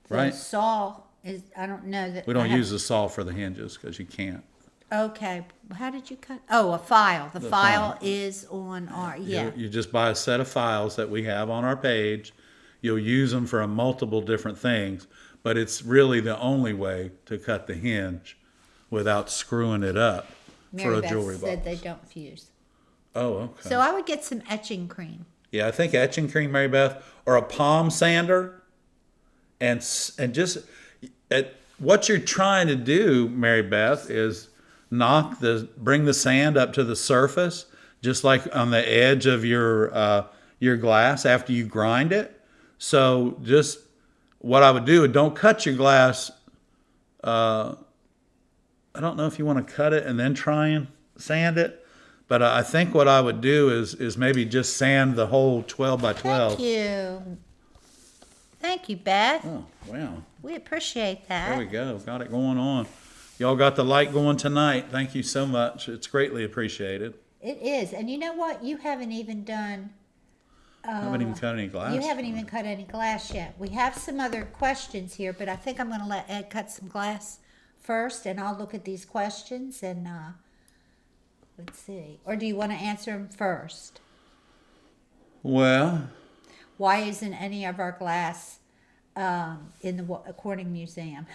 The Right. saw is, I don't know that. We don't use a saw for the hinges because you can't. Okay, how did you cut? Oh, a file. The file file. is on our, yeah. You just buy a set of files that we have on our page. You'll use them for multiple different things, but it's really the only way to cut the hinge without screwing it up for Mary a Beth jewelry said box. they don't fuse. Oh, okay. So I would get some etching cream. Yeah, I think etching cream, Mary Beth, or a palm sander, and just what you're trying to do, Mary Beth, is bring the sand up to the surface, just like on the edge of your glass after you grind it. So just what I would do, don't cut your glass. I don't know if you want to cut it and then try and sand it. But I think what I would do is maybe just sand the whole 12 by 12. Thank you. Thank you, Beth. Oh, wow. We appreciate that. There we go. Got it going on. Y'all got the light going tonight. Thank you so much. It's greatly appreciated. It is. And you know what? You haven't even done... I haven't even cut any glass. You haven't even cut any glass yet. We have some other questions here, but I think I'm going to let Ed cut some glass first, and I'll look at these questions and... let's see. Or do you want to answer them first? Well, Why isn't any of our glass in the Corning Museum?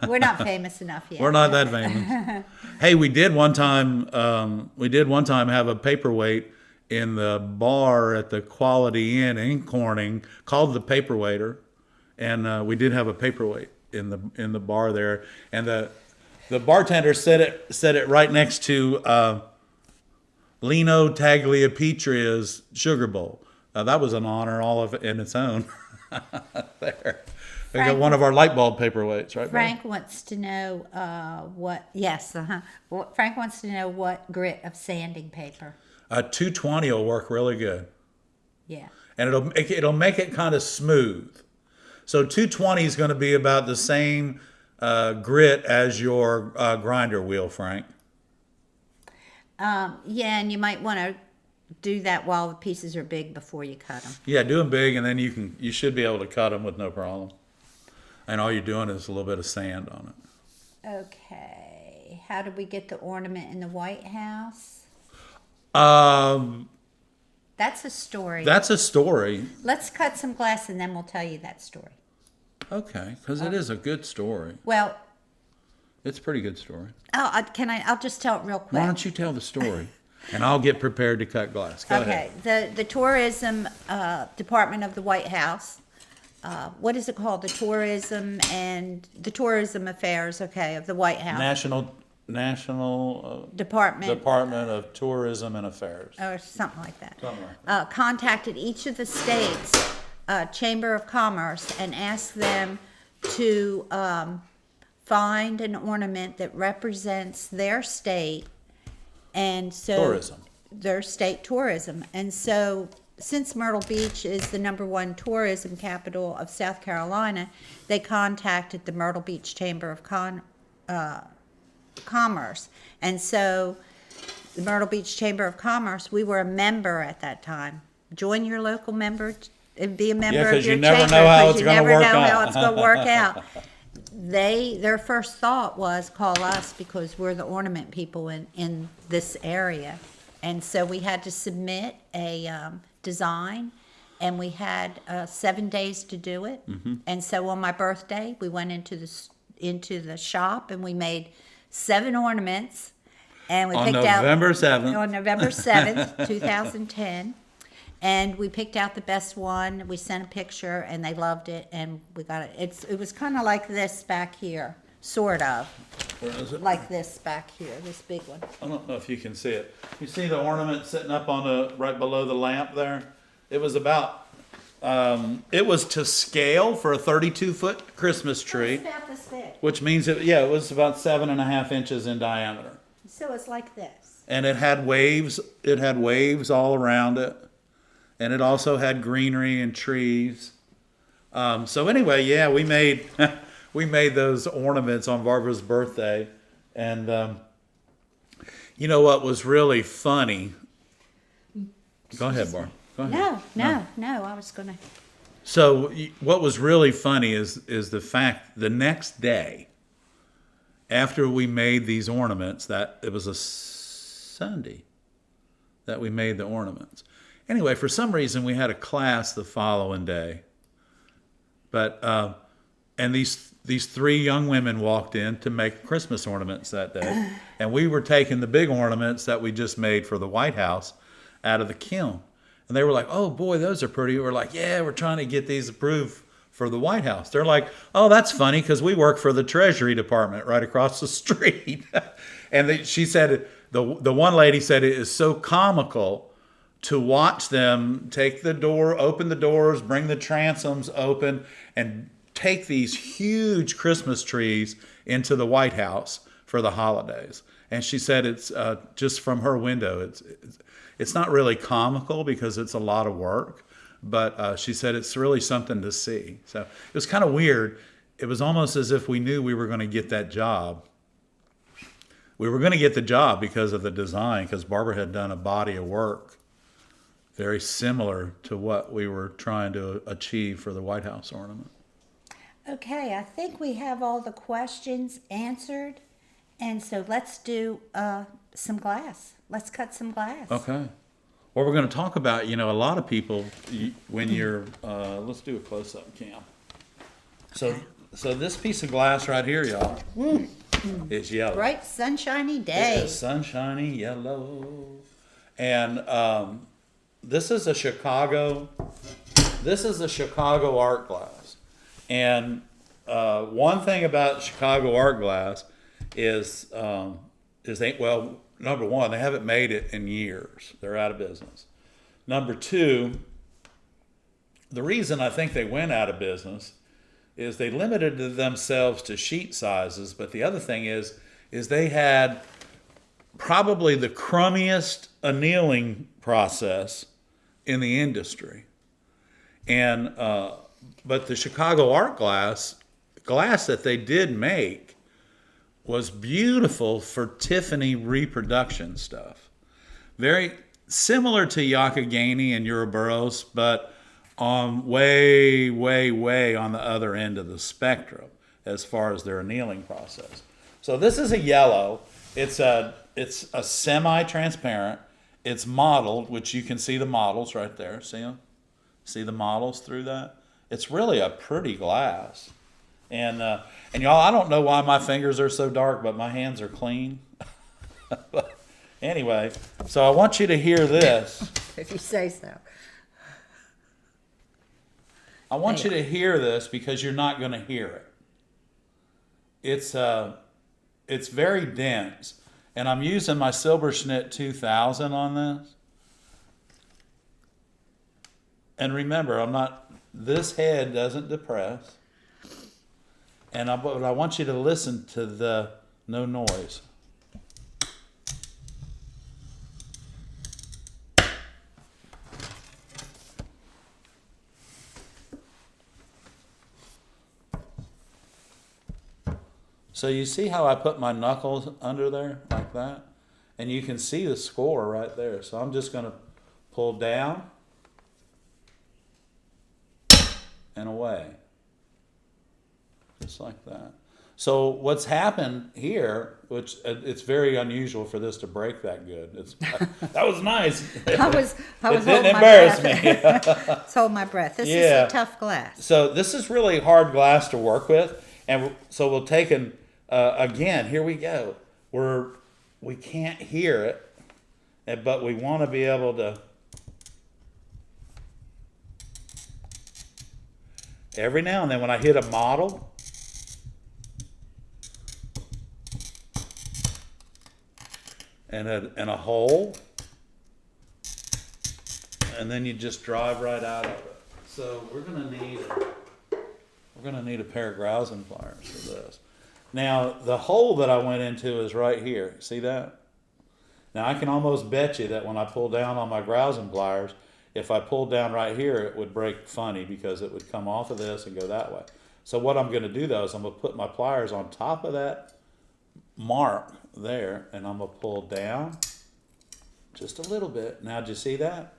We're not famous enough yet. we're not that famous. Hey, we did one time have a paperweight in the bar at the Quality Inn in Corning called the Paperwaiter, and we did have a paperweight in the bar there, and the bartender said it right next to Lino Tagliapitria's sugar bowl. That was an honor all of it in its own. There, we got one of our light bulb paperweights, right? Frank wants to know Frank wants to know what grit of sanding paper. 220 will work really good, Yeah. and it'll make it kind of smooth. So 220 is going to be about the same grit as your grinder wheel, Frank. Yeah, and you might want to do that while the pieces are big before you cut them. Yeah, do them big, and then you should be able to cut them with no problem. And all you're doing is a little bit of sand on it. Okay. How did we get the ornament in the White House? That's a story. That's a story. Let's cut some glass and then we'll tell you that story. Okay, because it is a good story. Well, It's a pretty good story. I'll just tell it real quick. Why don't you tell the story, and I'll get prepared to cut glass. Go Okay, ahead. the tourism department of the White House. What is it called? The tourism affairs. Okay, of the White House National Department of Tourism and Affairs. or something like that. Something like that. Contacted each of the states Chamber of Commerce and asked them to find an ornament that represents their state, and so Tourism. their state tourism. And so since Myrtle Beach is the #1 tourism capital of South Carolina, they contacted the Myrtle Beach Chamber of Commerce. And so the Myrtle Beach Chamber of Commerce, we were a member at that time. Join your local member and be a member of 'cause your you never chamber, know how because it's you gonna never work know out. how it's going to work out. Their first thought was call us because we're the ornament people in this area. And so we had to submit a design, and we had 7 days to do it. And so on my birthday, we went into the shop and we made 7 ornaments, and we picked out November 7th. on November 7th, 2010. And we picked out the best one. We sent a picture, and they loved it, and we got it. It was kind of like this back here, sort of. Where is it? Like this back here, this big one. I don't know if you can see it. You see the ornament sitting up on the right below the lamp there? It was about, it was to scale for a 32-foot Christmas tree, It's about this big. which means it was about 7.5 inches in diameter. So it's like this. And it had waves. It had waves all around it, and it also had greenery and trees. So anyway, yeah, we made we made those ornaments on Barbara's birthday, and you know what was really funny? Go ahead, Barbara. Go ahead. No. I was gonna. So what was really funny is the fact the next day, after we made these ornaments, that it was a Sunday that we made the ornaments. Anyway, for some reason we had a class the following day, but and these 3 young women walked in to make Christmas ornaments that day, and we were taking the big ornaments that we just made for the White House out of the kiln. And they were like, "Oh boy, those are pretty." We're like, "Yeah, we're trying to get these approved for the White House." They're like, "Oh, that's funny because we work for the Treasury Department right across the street." And she said, the one lady said it is so comical to watch them take the door, open the doors, bring the transoms open, and take these huge Christmas trees into the White House for the holidays. And she said it's just from her window, it's not really comical because it's a lot of work, but she said it's really something to see. So it was kind of weird. It was almost as if we knew we were going to get that job. We were going to get the job because of the design, because Barbara had done a body of work very similar to what we were trying to achieve for the White House ornament. Okay, I think we have all the questions answered, and so let's do some glass. Let's cut some glass. Okay. Well, we're going to talk about, a lot of people, when you're, let's do a close-up, Cam. So this piece of glass right here, y'all, is yellow. Bright sunshiny day. It is sunshiny yellow. And this is a Chicago art glass. And one thing about Chicago art glass is number one, they haven't made it in years. They're out of business. Number two, the reason I think they went out of business is they limited themselves to sheet sizes. But the other thing is they had probably the crummiest annealing process in the industry. And but the Chicago art glass that they did make was beautiful for Tiffany reproduction stuff. Very similar to Yakagani and Ouroboros, but on way on the other end of the spectrum as far as their annealing process. So this is a yellow. It's a semi-transparent. It's mottled, which you can see the models right there. See them? See the models through that? It's really a pretty glass. And y'all, I don't know why my fingers are so dark, but my hands are clean. But anyway, so I want you to hear this. If you say so. I want you to hear this because you're not going to hear it. It's very dense. And I'm using my Silberschnitt 2000 on this. And remember, this head doesn't depress. But I want you to listen to the no noise. So you see how I put my knuckles under there like that? And you can see the score right there. So I'm just going to pull down and away. Just like that. So what's happened here, which it's very unusual for this to break that good. That was nice. I was It holding didn't my embarrass breath. me. Hold my breath. This Yeah. is a tough glass. So this is really hard glass to work with, and so we'll take again. Here we go. We can't hear it, but we want to be able to. Every now and then, when I hit a model, and a hole, and then you just drive right out of it. So we're gonna need a pair of grousing pliers for this. Now the hole that I went into is right here. See that? Now I can almost bet you that when I pull down on my grousing pliers, if I pulled down right here, it would break funny because it would come off of this and go that way. So what I'm gonna do though is I'm gonna put my pliers on top of that mark there, and I'm gonna pull down just a little bit. Now, did you see that?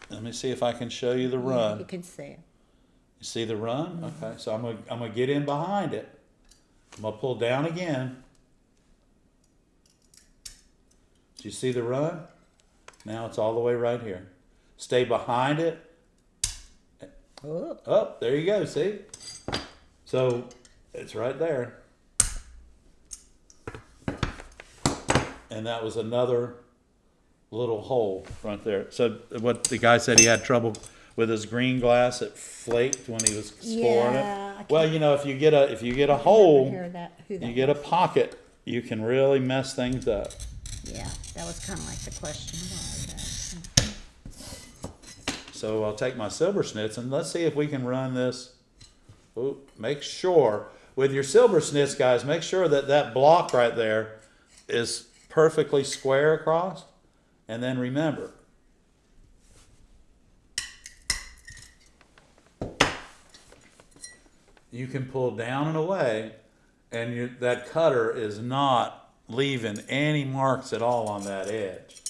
Let me see if I can show you the run. You can see it. You see the run? Okay, so I'm gonna get in behind it. I'm gonna pull down again. Do you see the run? Now it's all the way right here. Stay behind it. Oh, there you go, see? So it's right there. And that was another little hole right there. So what the guy said, he had trouble with his green glass. It flaked when he was scoring it. Well, you know, if you get a hole, you get a pocket, you can really mess things up. Yeah, that was kind of like the question. So I'll take my silver snits and let's see if we can run this. Ooh, make sure with your silver snits, guys, make sure that that block right there is perfectly square across. And then remember, you can pull down and away, and that cutter is not leaving any marks at all on that edge.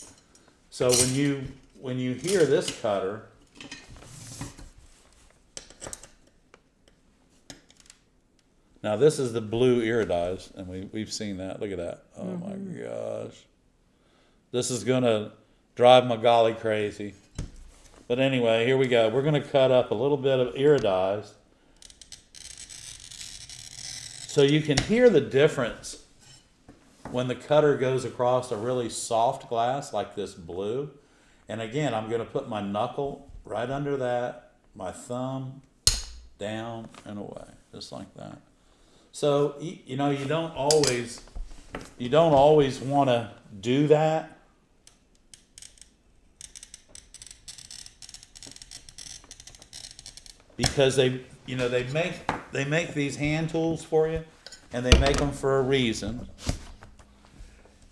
So when you hear this cutter, now this is the blue iridized, and we've seen that. Look at that. Oh my gosh. This is gonna drive my golly crazy. But anyway, here we go. We're gonna cut up a little bit of iridized so you can hear the difference when the cutter goes across a really soft glass like this blue. And again, I'm gonna put my knuckle right under that, my thumb down and away, just like that. So, you know, you don't always want to do that. Because they make these hand tools for you, and they make them for a reason.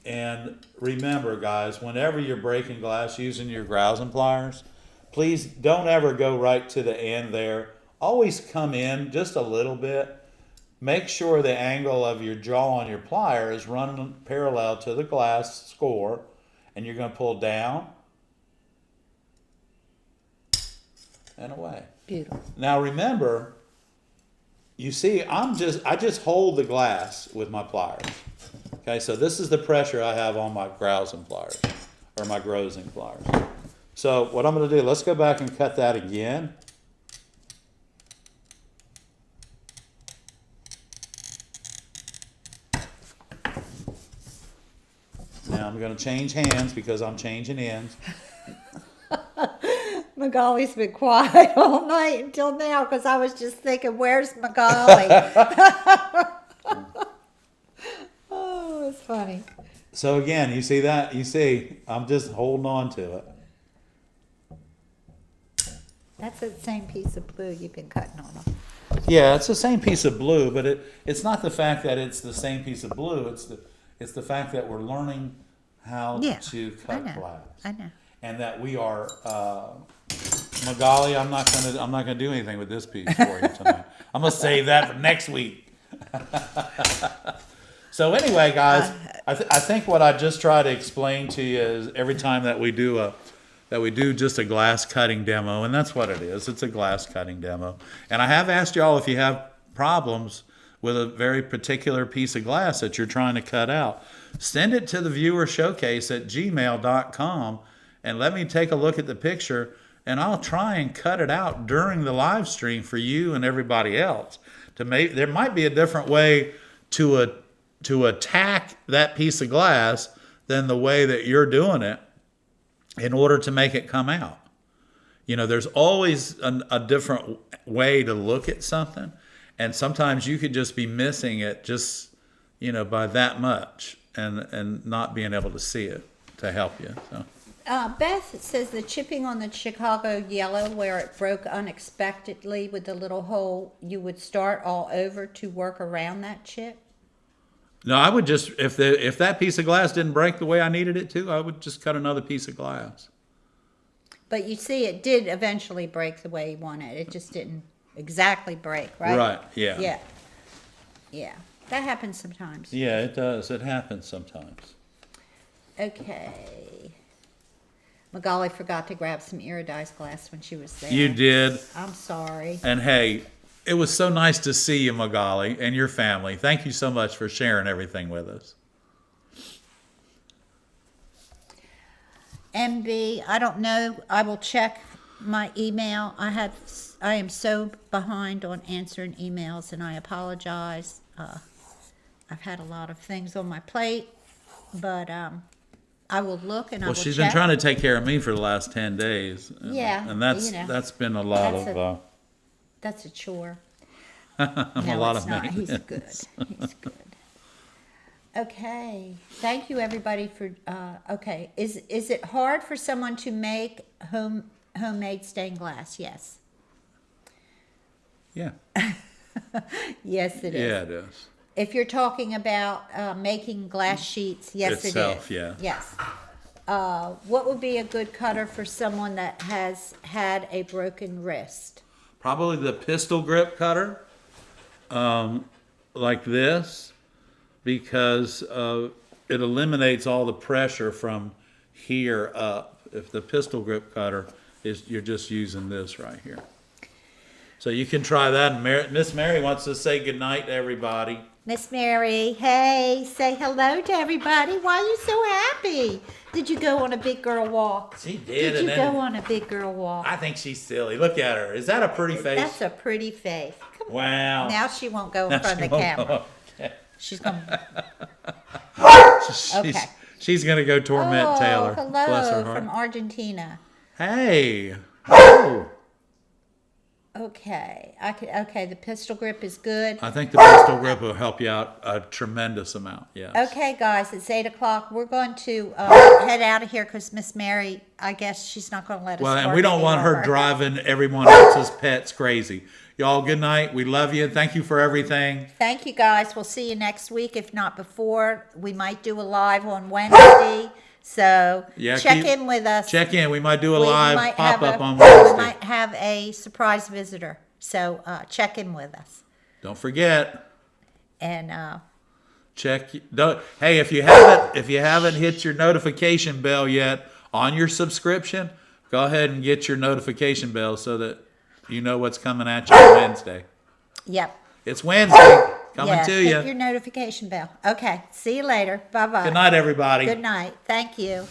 And remember, guys, whenever you're breaking glass using your grousing pliers, please don't ever go right to the end there. Always come in just a little bit. Make sure the angle of your jaw on your plier is running parallel to the glass score, and you're going to pull down and away. Beautiful. Now remember, you see, I just hold the glass with my pliers. Okay, so this is the pressure I have on my grousing pliers, or my grousing pliers. So what I'm going to do, let's go back and cut that again. Now I'm going to change hands because I'm changing ends. Magali's been quiet all night until now because I was just thinking, where's Magali? Oh, it's funny. So again, you see that? You see, I'm just holding on to it. That's the same piece of blue you've been cutting on them. Yeah, it's the same piece of blue, but it's not the fact that it's the same piece of blue. It's the fact that we're learning how to cut glass. I know. And that we are Magali, I'm not gonna do anything with this piece for you tonight. I'm gonna save that for next week. So anyway, guys, I think what I just try to explain to you is every time that we do just a glass cutting demo, and that's what it is. It's a glass cutting demo. And I have asked y'all if you have problems with a very particular piece of glass that you're trying to cut out, send it to the viewer showcase at gmail.com and let me take a look at the picture, and I'll try and cut it out during the live stream for you and everybody else. There might be a different way to attack that piece of glass than the way that you're doing it in order to make it come out. You know, there's always a different way to look at something, and sometimes you could just be missing it just, you know, by that much and not being able to see it to help you. So. Beth says the chipping on the Chicago yellow where it broke unexpectedly with the little hole, you would start all over to work around that chip? No, I would just, if that piece of glass didn't break the way I needed it to, I would just cut another piece of glass. But you see, it did eventually break the way you wanted. It just didn't exactly break, right? Right, yeah. Yeah. Yeah. That happens sometimes. Yeah, it does. It happens sometimes. Okay. Magali forgot to grab some iridized glass when she was there. You did. I'm sorry. And hey, it was so nice to see you, Magali, and your family. Thank you so much for sharing everything with us. MB, I don't know. I will check my email. I am so behind on answering emails, and I apologize. I've had a lot of things on my plate, but I will look and I will check. Well, she's been trying to take care of me for the last 10 days. Yeah, And that's been a lot of... That's a chore. a lot of not. maintenance. He's good. He's good. Okay. Thank you, everybody, for. Okay. Is it hard for someone to make homemade stained glass? Yes. Yeah. Yes, it is. Yeah, it is. If you're talking about making glass sheets, yes, Itself, it is. yeah. Yes. What would be a good cutter for someone that has had a broken wrist? Probably the pistol grip cutter, like this, because it eliminates all the pressure from here up. If the pistol grip cutter you're just using this right here. So you can try that. And Miss Mary wants to say goodnight to everybody. Miss Mary, hey, say hello to everybody. Why are you so happy? Did you go on a big girl walk? She did. Did you go on a big girl walk? I think she's silly. Look at her. Is that a pretty face? That's a pretty face. Come on. Wow. Now she won't go in front of the camera. She's going Okay. She's going to go torment Taylor. Hello Bless her heart. from Argentina. Hey. Oh. Okay. Okay, the pistol grip is good. I think the pistol grip will help you out a tremendous amount. Yes. Okay, guys, it's 8 o'clock. We're going to head out of here because Miss Mary, I guess she's not going to let us. Well, and work we don't want her anymore. driving everyone else's pets crazy. Y'all, good night. We love you. Thank you for everything. Thank you, guys. We'll see you next week, if not before. We might do a live on Wednesday. So check in with us. Check in. We might do a live pop-up on We Wednesday. might have a surprise visitor. So check in with us. Don't forget. And Hey, if you haven't hit your notification bell yet on your subscription, go ahead and get your notification bell so that you know what's coming at you on Wednesday. Yep. It's Wednesday. Coming to you. Hit your notification bell. Okay. See you later. Bye-bye. Good night, everybody. Good night. Thank you.